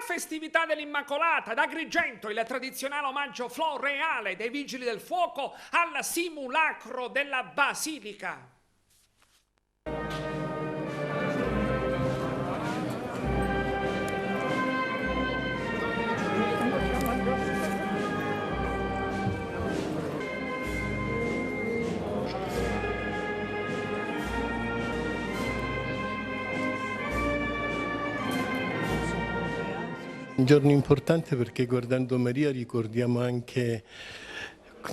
festività dell'Immacolata, ad Agrigento il tradizionale omaggio floreale dei Vigili del Fuoco al simulacro della Basilica. Un giorno importante perché guardando Maria ricordiamo anche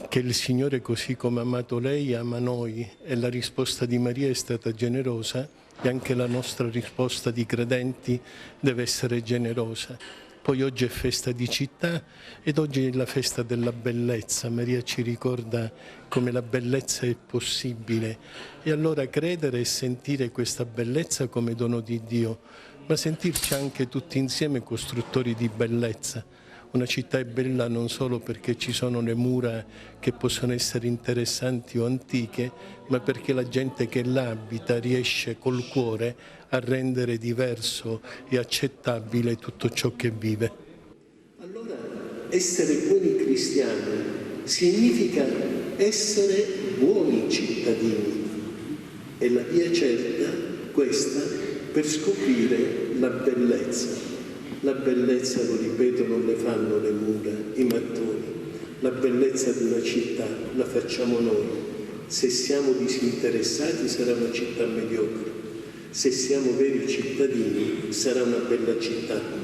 che il Signore, così come ha amato lei, ama noi, e la risposta di Maria è stata generosa e anche la nostra risposta di credenti deve essere generosa. Poi oggi è festa di città ed oggi è la festa della bellezza. Maria ci ricorda come la bellezza è possibile e allora credere e sentire questa bellezza come dono di Dio, ma sentirci anche tutti insieme costruttori di bellezza. Una città è bella non solo perché ci sono le mura che possono essere interessanti o antiche, ma perché la gente che là abita riesce col cuore a rendere diverso e accettabile tutto ciò che vive. Allora, essere buoni cristiani significa essere buoni cittadini. E la via certa, questa, per scoprire la bellezza. La bellezza, lo ripeto, non le fanno le mura, i mattoni. La bellezza di una città la facciamo noi. Se siamo disinteressati sarà una città mediocre. Se siamo veri cittadini sarà una bella città.